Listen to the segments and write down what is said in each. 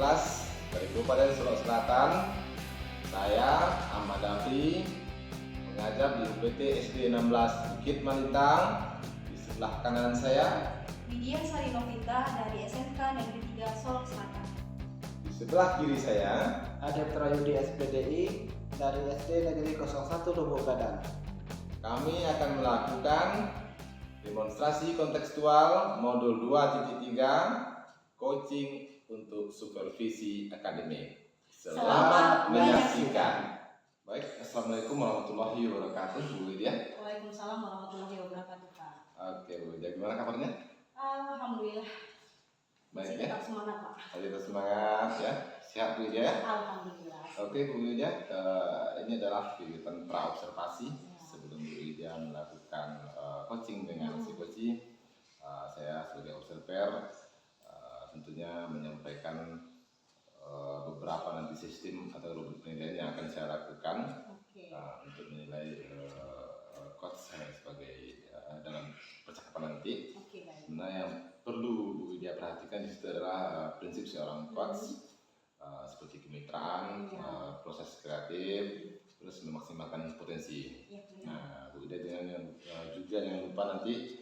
kelas dari Kabupaten Sulawesi Selatan. Saya Ahmad Dafi, mengajar di UPT SD 16 Bukit Malintang. Di sebelah kanan saya Widya Sari Novita dari SMK Negeri 3 Solok Selatan. Di sebelah kiri saya Adep Prayudi SPDI dari SD Negeri 01 Lubuk Gadang. kami akan melakukan demonstrasi kontekstual modul 2.3 coaching untuk supervisi akademik. Selamat menyaksikan. Baik, Assalamualaikum warahmatullahi wabarakatuh, Bu Widya. Waalaikumsalam warahmatullahi wabarakatuh, Pak. Oke, Bu Widya, gimana kabarnya? Alhamdulillah. Baik Masih ya. tetap semangat, Pak. Tetap semangat ya. Sehat Bu Widya ya? Alhamdulillah. Oke Bu Widya, ini adalah kegiatan pra-observasi sebelum Bu Widya melakukan coaching dengan si coach. Saya sebagai observer tentunya menyampaikan beberapa nanti sistem atau rubrik penilaian yang akan saya lakukan untuk menilai coach saya sebagai dalam percakapan nanti. Nah, yang perlu Bu Widya perhatikan di situ adalah prinsip seorang coach. Seperti kemitraan, proses kreatif, terus memaksimalkan potensi. Nah, Bu Widya juga jangan lupa nanti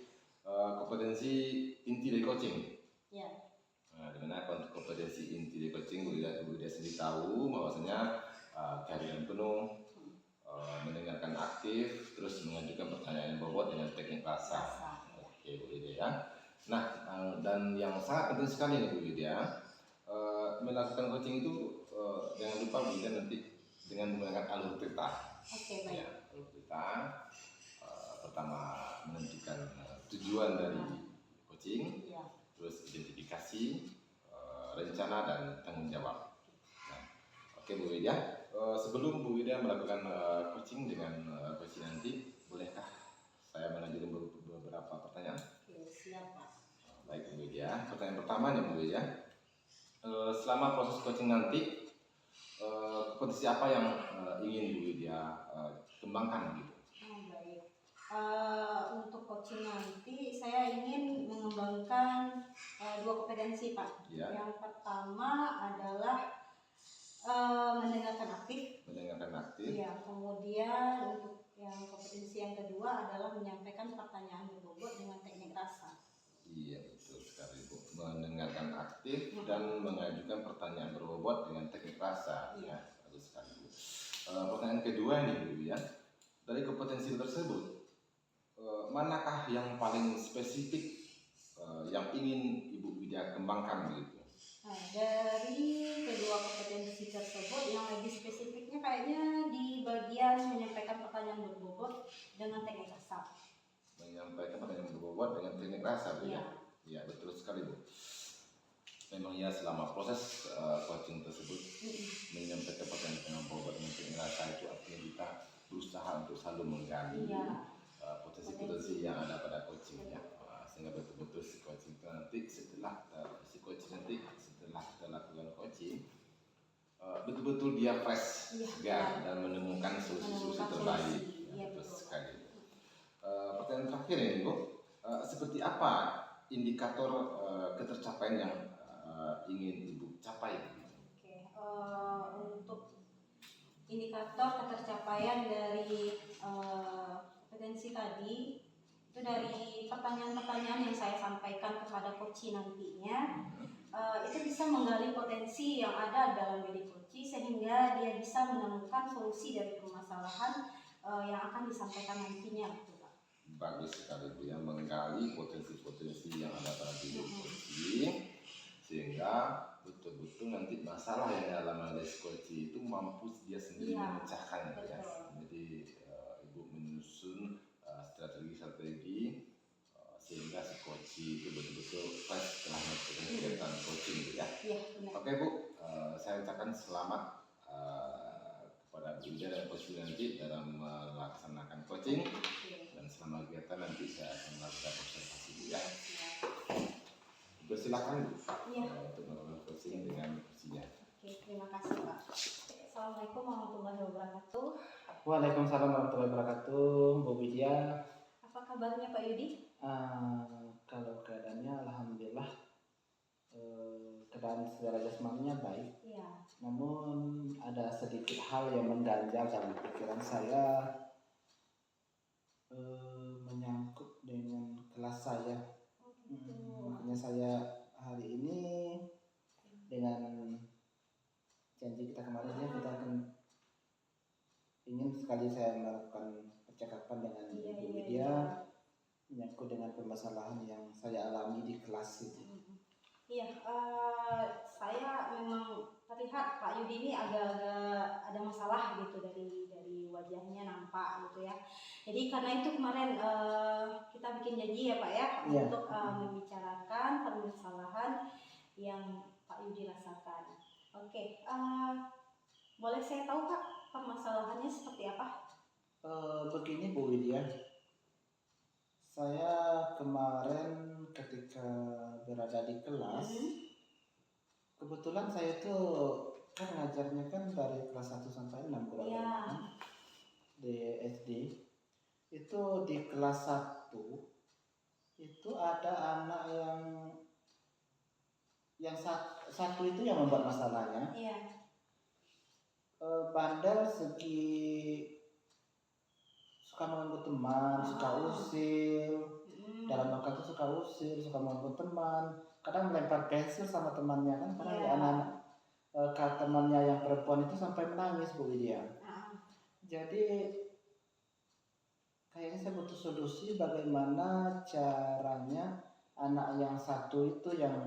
kompetensi inti dari coaching. Nah, dimana kompetensi inti dari coaching Bu Widya sendiri tahu bahwasanya kehadiran penuh, mendengarkan aktif, terus mengajukan pertanyaan bobot dengan teknik rasa. Oke Bu Widya ya. Nah, dan yang sangat penting sekali nih Bu Widya, melakukan coaching itu jangan lupa Bu Widya nanti dengan menggunakan alur cerita. Oke, baik. Ya, alur cerita. Pertama menentukan tujuan dari coaching, terus identifikasi, rencana dan tanggung jawab. Nah, oke Bu Widya, sebelum Bu Widya melakukan coaching dengan coaching nanti, bolehkah saya mengajukan beberapa pertanyaan? Oke, siap, Pak. Baik Bu Widya, pertanyaan pertama nih Bu Widya. Selama proses coaching nanti, kompetensi apa yang ingin Bu Widya kembangkan gitu? Baik. Untuk coaching nanti saya ingin mengembangkan dua kompetensi, Pak. Ya. Yang pertama adalah mendengarkan aktif. Mendengarkan aktif. Ya, kemudian untuk yang kompetensi yang kedua adalah menyampaikan pertanyaan berbobot dengan teknik rasa. Iya, betul sekali Bu. Mendengarkan aktif dan mengajukan pertanyaan berbobot dengan teknik rasa. Ya, bagus sekali Bu. Pertanyaan kedua nih Bu ya. Dari kompetensi tersebut, manakah yang paling spesifik yang ingin Ibu Widya kembangkan begitu? Nah, dari kedua kompetensi tersebut yang lebih spesifiknya kayaknya di bagian menyampaikan pertanyaan berbobot dengan teknik rasa. Menyampaikan pertanyaan berbobot dengan teknik rasa Bu ya? Iya, betul sekali Bu. Memang ya selama proses coaching tersebut menyampaikan pertanyaan berbobot dengan teknik rasa itu artinya kita berusaha untuk selalu menggali potensi-potensi yang ada pada coaching ya. Sehingga betul-betul si coaching itu nanti setelah kita lakukan coaching betul-betul dia fresh, segar dan menemukan solusi-solusi terbaik. Betul sekali. Pertanyaan terakhir ini Bu, seperti apa indikator ketercapaian yang ingin Ibu capai? Oke, untuk indikator ketercapaian dari kompetensi tadi itu dari pertanyaan-pertanyaan yang saya sampaikan kepada coach nantinya, itu bisa menggali potensi yang ada dalam diri coach sehingga dia bisa menemukan solusi dari permasalahan yang akan disampaikan nantinya, gitu Pak. Bagus sekali Bu ya, menggali potensi-potensi yang ada pada diri coach sehingga betul-betul nanti masalah yang dialami oleh coach itu mampu dia sendiri memecahkan ya. Jadi Ibu menyusun strategi sehingga si coach itu betul-betul fresh setelah melakukan kegiatan coaching ya. Oke Bu, saya ucapkan selamat kepada Bu Widya dan coach nanti dalam melaksanakan coaching dan selama kegiatan nanti saya akan melakukan observasi Bu ya. Bersilakan Bu untuk melakukan coaching dengan coachnya. Oke, terima kasih Pak. Assalamualaikum warahmatullahi wabarakatuh. Waalaikumsalam warahmatullahi wabarakatuh, Bu Widya. Apa kabarnya Pak Yudi? Kalau keadaannya alhamdulillah keadaan secara jasmaninya baik. Iya. Namun ada sedikit hal yang mengganjal dalam pikiran saya, menyangkut dengan kelas saya. Oh, gitu. Makanya saya hari ini dengan janji kita kemarin ya, kita akan ingin sekali saya melakukan percakapan dengan Iya, Ibu iya, Widya iya. menyangkut dengan permasalahan yang saya alami di kelas itu. Iya, saya memang terlihat Pak Yudi ini agak-agak ada masalah gitu dari wajahnya nampak gitu ya. Jadi karena itu kemarin kita bikin janji ya Pak ya, Iya. untuk membicarakan permasalahan yang Pak Yudi rasakan. Oke, boleh saya tahu Pak permasalahannya seperti apa? Begini Bu Widya, saya kemarin ketika berada di kelas, kebetulan saya tuh kan ngajarnya kan dari kelas 1 sampai 6 kurang Iya. lebih kan, di SD. Itu di kelas 1 itu ada anak yang satu itu yang membuat masalahnya. Iya. Bandel segi suka mengganggu teman, suka usil. Dalam waktu itu suka usil, suka mengganggu teman. Kadang melempar pensil sama temannya kan, karena Iya. anak-anak temannya yang perempuan itu sampai menangis Bu Widya. Jadi kayaknya saya butuh solusi bagaimana caranya anak yang satu itu yang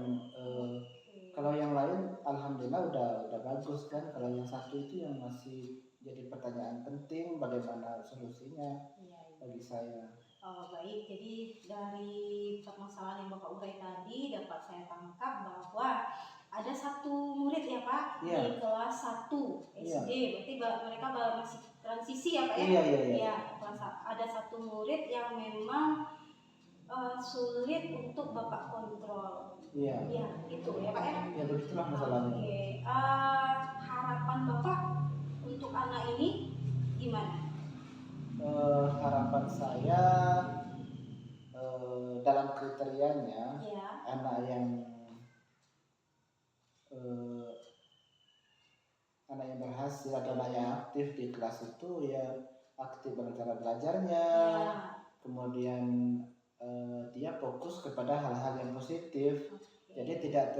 kalau yang lain alhamdulillah udah bagus kan, kalau yang satu itu yang masih jadi pertanyaan penting bagaimana solusinya bagi saya. Oh, baik, jadi dari permasalahan yang Bapak urai tadi dapat saya tangkap bahwa ada satu murid ya Pak di kelas 1 SD, berarti mereka masih transisi ya Pak ya? Iya. Ada satu murid yang memang sulit untuk Bapak kontrol. Iya, itu ya Pak ya? Ya begitulah masalahnya. Oke, harapan Bapak untuk anak ini gimana? Harapan saya dalam kriterianya anak yang berhasil atau anak yang aktif di kelas itu ya aktif dalam cara belajarnya, kemudian dia fokus kepada hal-hal yang positif, jadi tidak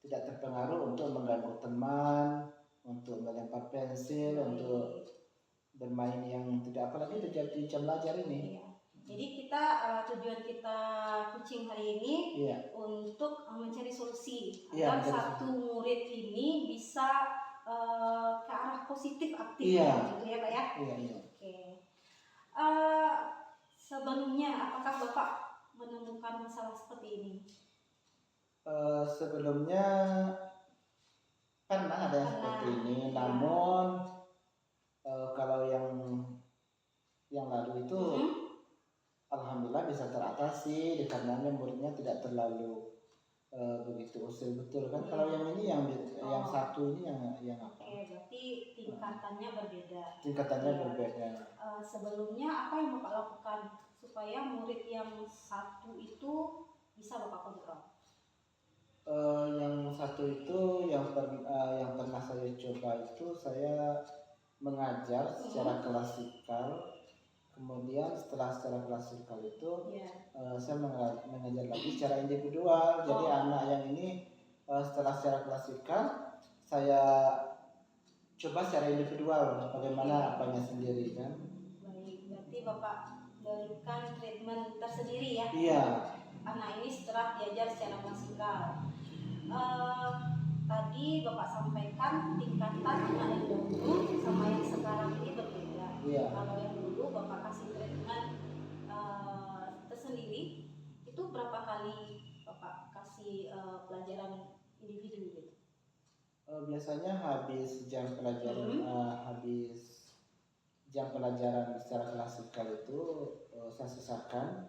terpengaruh untuk mengganggu teman, untuk melempar pensil, untuk bermain yang tidak, apalagi terjadi jam belajar ini. Jadi tujuan kita coaching hari ini untuk mencari solusi agar satu murid ini bisa ke arah positif aktif gitu ya Pak ya. Oke. Sebelumnya apakah Bapak menemukan masalah seperti ini? Sebelumnya pernah ada seperti ini, namun kalau yang lalu itu alhamdulillah bisa teratasi dikarenakan muridnya tidak terlalu begitu usil betul kan. Kalau yang ini yang satu ini yang apa? Oke, berarti tingkatannya berbeda. Sebelumnya apa yang Bapak lakukan supaya murid yang satu itu bisa Bapak kontrol? Yang satu itu yang pernah saya coba itu saya mengajar secara klasikal, kemudian setelah secara klasikal itu saya mengajar lagi secara individual. Jadi anak yang ini setelah secara klasikal saya coba secara individual bagaimana apanya sendiri kan. Baik, berarti Bapak berikan treatment tersendiri ya? Iya. Anak ini setelah diajar secara klasikal. Tadi Bapak sampaikan tingkatan anak yang dahulu sama yang sekarang ini berbeda. Kalau yang dulu Bapak kasih treatment tersendiri, itu berapa kali Bapak kasih pelajaran individu gitu? Biasanya habis jam pelajaran secara klasikal itu saya sisakan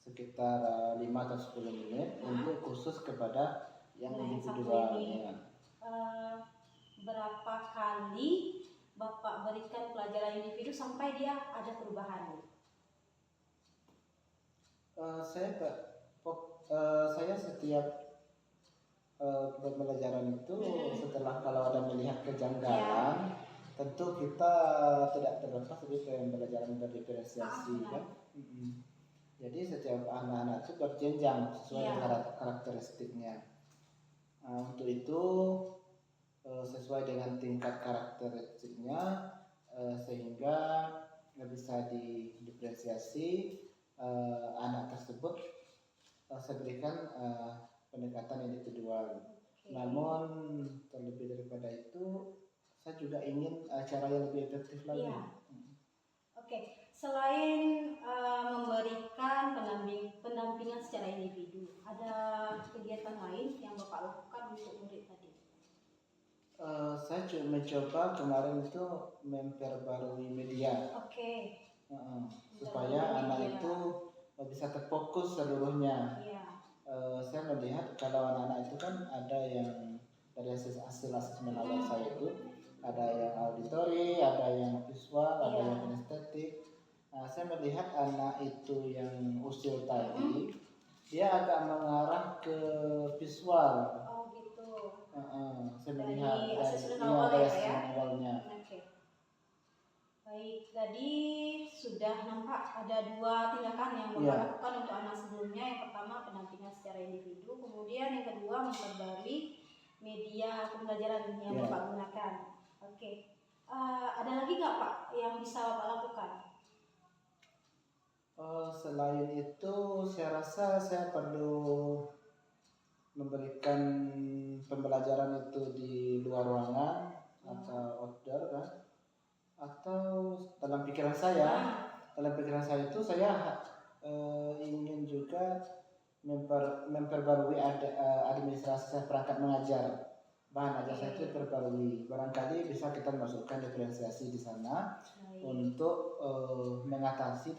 sekitar 5 atau 10 menit untuk khusus kepada yang individualnya. Berapa kali Bapak berikan pelajaran individu sampai dia ada perubahan? Saya setiap pembelajaran itu setelah kalau ada melihat kejanggalan, tentu kita tidak terlepas dari pembelajaran berdiferensiasi kan. Jadi setiap anak-anak itu berjenjang sesuai dengan karakteristiknya. Untuk itu sesuai dengan tingkat karakteristiknya sehingga bisa didiferensiasi anak tersebut. Saya berikan pendekatan individual. Namun terlebih daripada itu, saya juga ingin cara yang lebih efektif lagi. Oke, selain memberikan pendampingan secara individu, ada kegiatan lain yang Bapak lakukan untuk murid tadi? Saya mencoba kemarin itu memperbarui media. Supaya anak itu bisa terfokus seluruhnya. Saya melihat kalau anak-anak itu kan ada yang dari hasil asesmen awal saya itu ada yang auditori, ada yang visual, ada yang kinestetik. Saya melihat anak itu yang usil tadi dia agak mengarah ke visual. Oh gitu. Saya melihat dari asesmen awalnya. Baik, tadi sudah nampak ada 2 tindakan yang Bapak lakukan untuk anak sebelumnya. Yang pertama pendampingan secara individu, kemudian yang kedua memperbarui media pembelajaran yang Bapak gunakan. Oke, ada lagi nggak Pak yang bisa Bapak lakukan? Selain itu, saya rasa saya perlu memberikan pembelajaran itu di luar ruangan atau outdoor kan? Atau dalam pikiran saya itu saya ingin juga memperbarui administrasi perangkat mengajar, bahan ajar saya itu diperbarui. Barangkali bisa kita masukkan diferensiasi di sana untuk mengatasi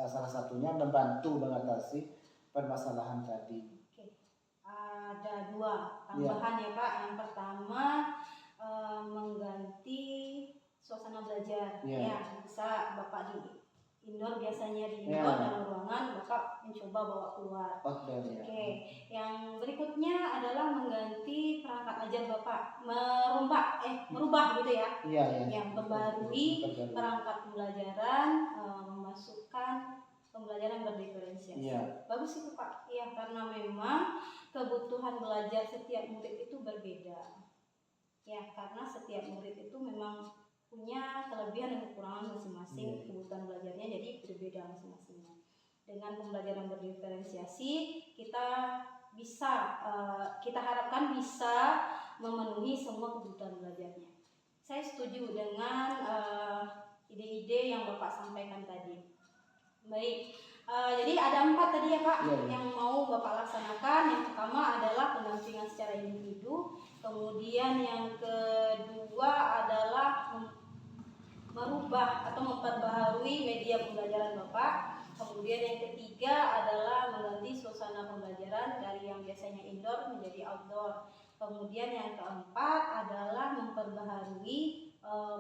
salah satunya membantu mengatasi permasalahan tadi. Ada 2 tambahan ya Pak. Yang pertama mengganti suasana belajar. Bisa Bapak di indoor, biasanya di indoor dalam ruangan, Bapak mencoba bawa keluar. Yang berikutnya adalah mengganti perangkat ajar Bapak, merubah gitu ya. Yang memperbarui perangkat pembelajaran, memasukkan pembelajaran berdiferensiasi. Bagus itu Pak. Karena memang kebutuhan belajar setiap murid itu berbeda. Karena setiap murid itu memang punya kelebihan dan kekurangan masing-masing, kebutuhan belajarnya jadi berbeda masing-masingnya. Dengan pembelajaran berdiferensiasi kita harapkan bisa memenuhi semua kebutuhan belajarnya. Saya setuju dengan ide-ide yang Bapak sampaikan tadi. Baik, jadi ada 4 tadi ya Pak yang mau Bapak laksanakan. Yang pertama adalah pendampingan secara individu, kemudian yang kedua adalah merubah atau memperbaharui media pembelajaran Bapak, kemudian yang ketiga adalah mengganti suasana pembelajaran dari yang biasanya indoor menjadi outdoor, kemudian yang keempat adalah memperbaharui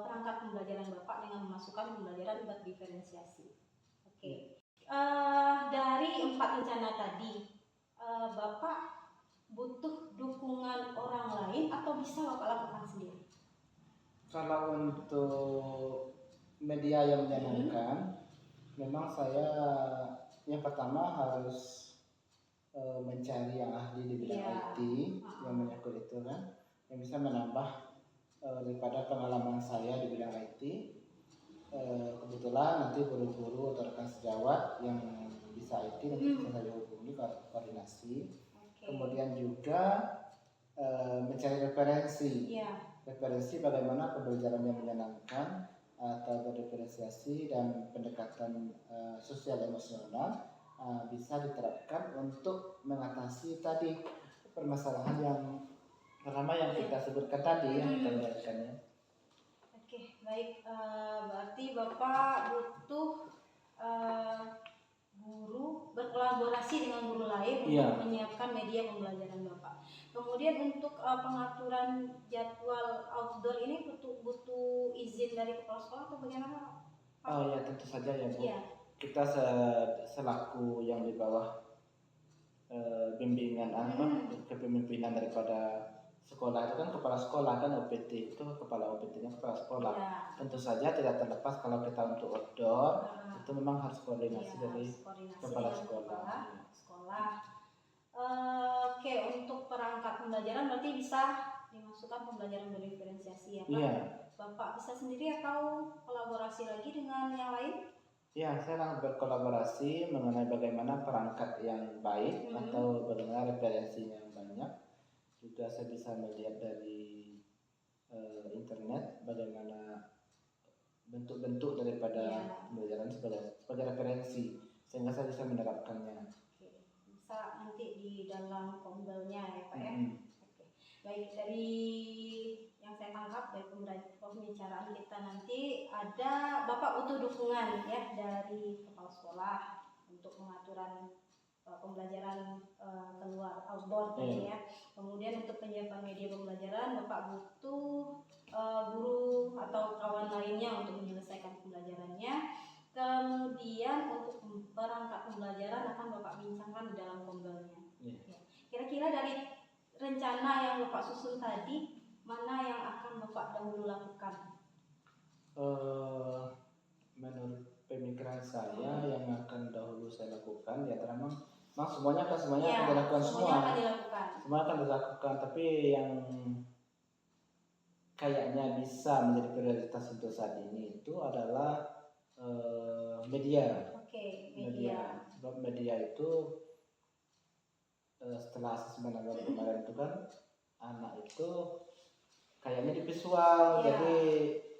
perangkat pembelajaran Bapak dengan memasukkan pembelajaran berdiferensiasi. Dari 4 rencana tadi, Bapak butuh dukungan orang lain atau bisa Bapak lakukan sendiri? Kalau untuk media yang menyenangkan, memang saya yang pertama harus mencari yang ahli di bidang IT yang menyangkut itu kan, yang bisa menambah daripada pengalaman saya di bidang IT. Kebetulan nanti guru-guru atau rekan sejawat yang bisa IT nanti bisa saya hubungi koordinasi. Kemudian juga mencari referensi bagaimana pembelajaran yang menyenangkan atau berdiferensiasi dan pendekatan sosial emosional bisa diterapkan untuk mengatasi tadi permasalahan yang pertama yang kita sebutkan tadi yang kita lihatkannya. Baik, berarti Bapak butuh guru, berkolaborasi dengan guru lain untuk menyiapkan media pembelajaran Bapak. Kemudian untuk pengaturan jadwal outdoor ini butuh izin dari kepala sekolah atau bagaimana Pak? Tentu saja ya Bu. Kita selaku yang di bawah bimbingan kepemimpinan daripada sekolah. Itu kan kepala sekolah, kan OPT itu kepala OPT-nya kepala sekolah. Ya. Tentu saja tidak terlepas kalau kita untuk outdoor itu memang harus koordinasi dari kepala sekolah. Sekolah. Oke, untuk perangkat pembelajaran berarti bisa dimasukkan pembelajaran berdiferensiasi ya Pak? Iya. Bapak bisa sendiri atau kolaborasi lagi dengan yang lain? Ya, saya sangat berkolaborasi mengenai bagaimana perangkat yang baik atau bagaimana referensinya yang banyak. Juga saya bisa melihat dari internet bagaimana bentuk-bentuk daripada pembelajaran sebagai referensi, sehingga saya bisa menerapkannya. Oke, bisa nanti di dalam kombelnya ya Pak ya. Oke. Baik, dari yang saya tangkap dari pembicaraan kita nanti ada Bapak butuh dukungan ya dari kepala sekolah untuk pengaturan pembelajaran keluar outdoor tadi ya. Kemudian untuk penyiapan media pembelajaran Bapak butuh guru atau kawan lainnya untuk menyelesaikan pembelajarannya. Kemudian untuk perangkat pembelajaran akan Bapak bincangkan di dalam kombelnya. Ya. Kira-kira dari rencana yang Bapak susun tadi, mana yang akan Bapak dahulu lakukan? Menurut pemikiran saya yang akan dahulu saya lakukan ya semuanya akan dilakukan semua akan dilakukan, tapi yang kayaknya bisa menjadi prioritas untuk saat ini itu adalah media. Media. Sebab media itu setelah asesmen awal kemarin itu kan anak itu kayaknya di visual, jadi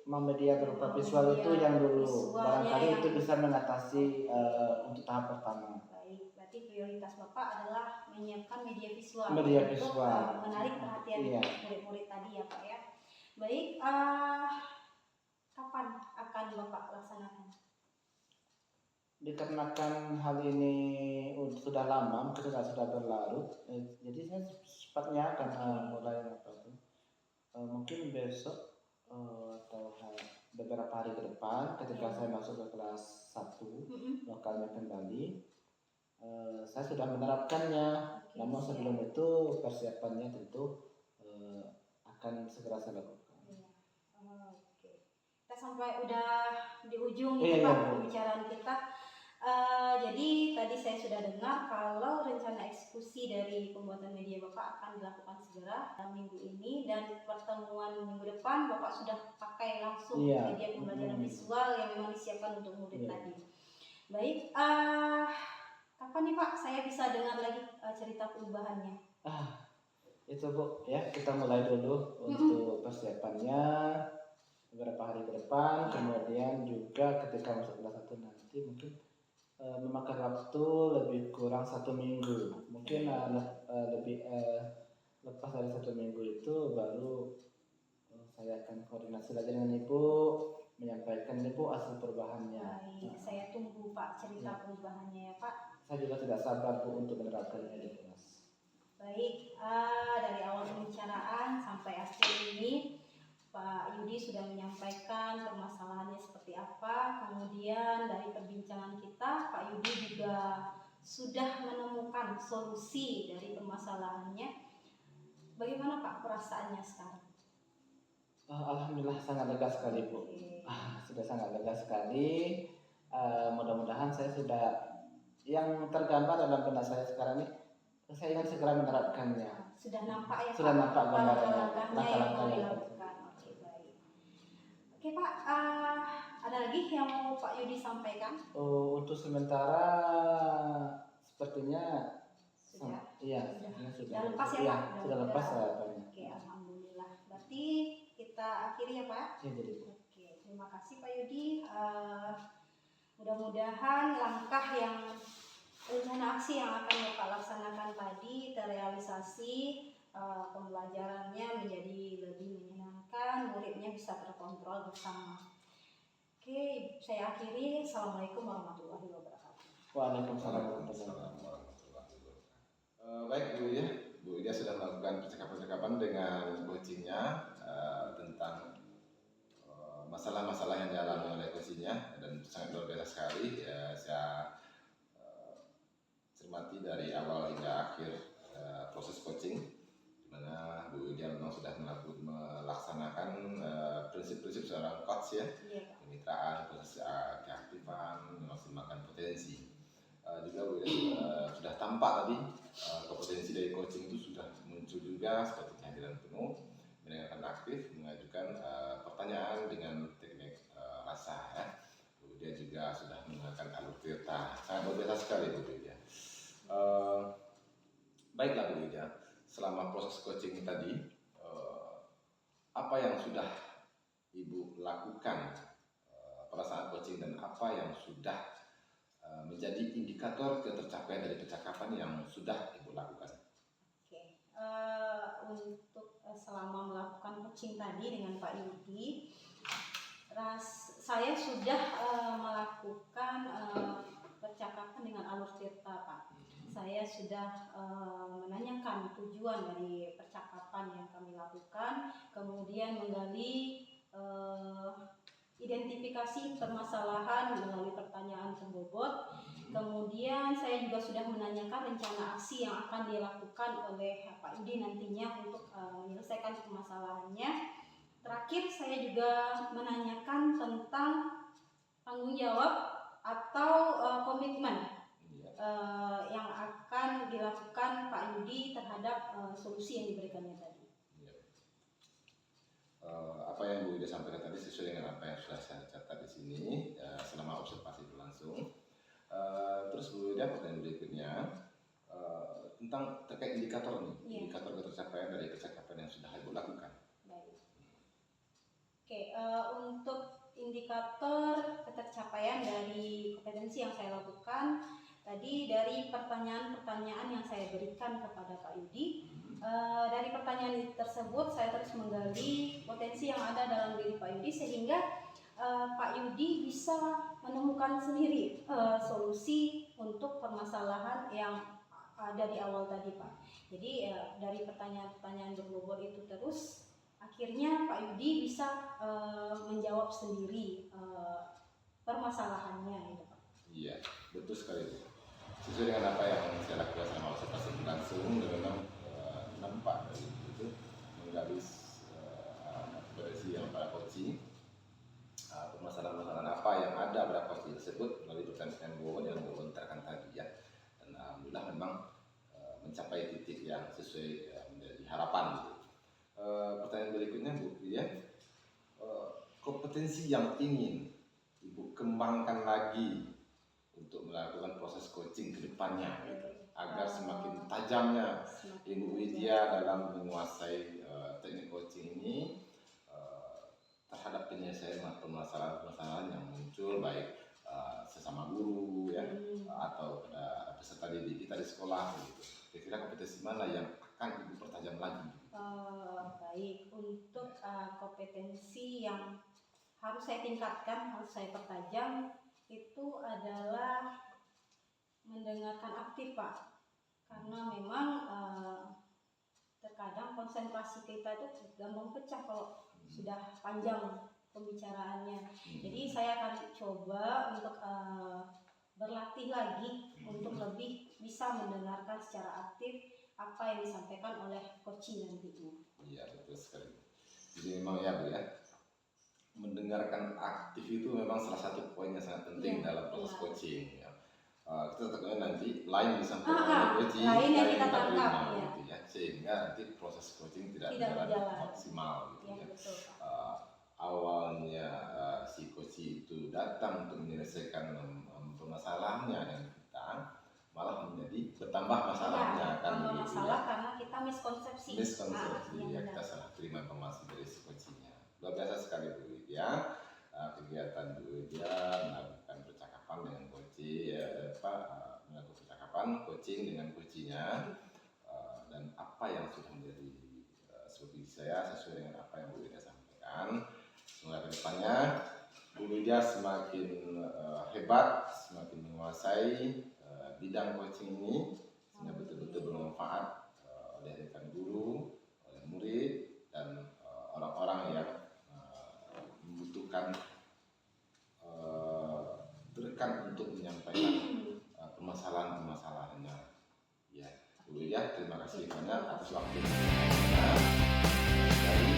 media berupa visual itu yang dulu barangkali itu bisa mengatasi untuk tahap pertama. Baik, berarti prioritas Bapak adalah menyiapkan media visual untuk menarik perhatian murid-murid tadi ya Pak ya. Baik, kapan akan Bapak laksanakan? Dikarenakan hal ini sudah lama, mungkin sudah berlarut, jadi saya cepatnya akan mulai mungkin besok atau beberapa hari ke depan ketika saya masuk ke kelas 1 lokalnya kembali, saya sudah menerapkannya. Namun sebelum itu persiapannya tentu akan segera saya lakukan. Kita sampai udah di ujung Pak pembicaraan kita. Jadi tadi saya sudah dengar kalau rencana eksekusi dari pembuatan media Bapak akan dilakukan segera dalam minggu ini, dan pertemuan minggu depan Bapak sudah pakai langsung media pembelajaran visual yang memang disiapkan untuk murid tadi. Baik, kapan nih Pak saya bisa dengar lagi cerita perubahannya? Itu Bu ya, kita mulai dulu untuk persiapannya beberapa hari ke depan, kemudian juga ketika masuk kelas 1 nanti mungkin memakan waktu lebih kurang 1 minggu, mungkin lebih lepas dari 1 minggu itu baru saya akan koordinasi lagi dengan Ibu, menyampaikan Ibu hasil perubahannya. Baik, saya tunggu Pak cerita perubahannya ya Pak. Saya juga tidak sabar Bu untuk menerapkannya di kelas. Baik, dari awal pembicaraan sampai akhir ini Pak Yudi sudah menyampaikan permasalahannya seperti apa. Kemudian dari perbincangan kita Pak Yudi juga sudah menemukan solusi dari permasalahannya. Bagaimana Pak perasaannya sekarang? Alhamdulillah sangat lega sekali Bu. Sudah sangat lega sekali. Mudah-mudahan saya sudah yang tergambar dalam benak saya sekarang ini, saya ingin segera menerapkannya. Sudah nampak ya Sudah Pak? nampak gambarannya, langkah-langkahnya yang mau dilakukan. Oke, baik. Oke Pak, ada lagi yang mau Pak Yudi sampaikan? Untuk sementara sepertinya sudah. Sudah Lepas ya Pak? Sudah lepas ya Pak. Oke, alhamdulillah. Berarti kita akhiri ya Pak? Ya, jadi. Oke, terima kasih Pak Yudi. Mudah-mudahan langkah yang rencana aksi yang akan Bapak laksanakan tadi terrealisasi, pembelajarannya menjadi lebih menyenangkan, muridnya bisa terkontrol bersama. Oke, saya akhiri. Assalamualaikum warahmatullahi wabarakatuh. Waalaikumsalam warahmatullahi wabarakatuh. Baik Bu ya, Bu Ida sudah melakukan percakapan-percakapan dengan coachingnya tentang masalah-masalah yang dialami oleh coachingnya, dan sangat luar biasa sekali. Ya, saya terima nikmati dari awal hingga akhir proses coaching, di mana Bu Widya memang sudah melaksanakan prinsip-prinsip seorang coach ya, Iya, Pak. kemitraan, proses keaktifan, memaksimalkan potensi. Juga Bu Widya sudah tampak tadi kompetensi dari coaching itu sudah muncul juga seperti kehadiran penuh, mendengarkan aktif, mengajukan pertanyaan dengan teknik rasa ya. Bu Widya juga sudah menggunakan alur tirta, sangat luar biasa sekali Bu Widya. Baiklah Bu Widya, selama proses coaching tadi, apa yang sudah Ibu lakukan pada saat coaching dan apa yang sudah menjadi indikator ketercapaian dari percakapan yang sudah Ibu lakukan? Oke, untuk selama melakukan coaching tadi dengan Pak Yudi, saya sudah melakukan percakapan dengan alur tirta, Pak. Saya sudah menanyakan tujuan dari percakapan yang kami lakukan, kemudian menggali identifikasi permasalahan melalui pertanyaan pembobot. Kemudian saya juga sudah menanyakan rencana aksi yang akan dilakukan oleh Pak Yudi nantinya untuk menyelesaikan permasalahannya. Terakhir saya juga menanyakan tentang tanggung jawab atau komitmen yang akan dilakukan Pak Yudi terhadap solusi yang diberikannya tadi. Apa yang Bu Widya sampaikan tadi sesuai dengan apa yang sudah saya catat di sini selama observasi berlangsung. Terus Bu Widya, pertanyaan berikutnya tentang terkait indikator nih, indikator ketercapaian dari percakapan yang sudah Ibu lakukan. Baik. Oke, untuk indikator ketercapaian dari kompetensi yang saya lakukan tadi dari pertanyaan-pertanyaan yang saya berikan kepada Pak Yudi. Dari pertanyaan tersebut saya terus menggali potensi yang ada dalam diri Pak Yudi sehingga Pak Yudi bisa menemukan sendiri solusi untuk permasalahan yang ada di awal tadi, Pak. Jadi dari pertanyaan-pertanyaan berbobot itu terus akhirnya Pak Yudi bisa menjawab sendiri permasalahannya, gitu, Pak. Iya, betul sekali Bu. Sesuai dengan apa yang saya lakukan selama observasi berlangsung, dan memang nampak dari itu menggali kompetensi yang pada coaching, permasalahan-permasalahan apa yang ada pada coaching tersebut melalui pertanyaan bobot yang melontarkan tadi ya, dan alhamdulillah memang mencapai titik yang sesuai menjadi harapan gitu. Pertanyaan berikutnya Bu Widya, kompetensi yang ingin Ibu kembangkan lagi untuk melakukan proses coaching ke depannya gitu, agar semakin tajamnya Ibu Widya dalam menguasai teknik coaching ini terhadap penyelesaian permasalahan-permasalahan yang muncul baik sesama guru ya atau pada peserta didik kita di sekolah gitu. Kira-kira kompetensi mana yang akan Ibu pertajam lagi? Baik, untuk kompetensi yang harus saya tingkatkan, harus saya pertajam itu adalah mendengarkan aktif, Pak. Karena memang terkadang konsentrasi kita itu gampang pecah kalau sudah panjang pembicaraannya. Jadi saya akan coba untuk berlatih lagi untuk lebih bisa mendengarkan secara aktif apa yang disampaikan oleh coaching nantinya. Iya, betul sekali. Jadi memang ya Bu ya, mendengarkan aktif itu memang salah satu poin yang sangat penting dalam proses coaching ya. Kita tentunya nanti lain disampaikan oleh coaching, lain yang kita terima tangkap gitu ya, sehingga nanti proses coaching tidak berjalan maksimal gitu ya. Betul, Awalnya si coaching itu datang untuk menyelesaikan permasalahannya dan kita malah menjadi bertambah masalahnya kan begitu masalah ya. Karena kita miskonsepsi Ya, kita salah terima informasi dari si coachingnya. Luar biasa sekali Bu Widya, kegiatan Bu Widya melakukan percakapan dengan coaching melakukan percakapan coaching dengan coachingnya, dan apa yang sudah menjadi seperti saya sesuai dengan apa yang Bu Widya sampaikan. Semoga kedepannya Bu Widya semakin hebat, semakin menguasai bidang coaching ini sehingga betul-betul bermanfaat oleh rekan guru, oleh murid, dan orang-orang yang membutuhkan rekan untuk menyampaikan permasalahan-permasalahannya terima kasih banyak atas waktunya. Dari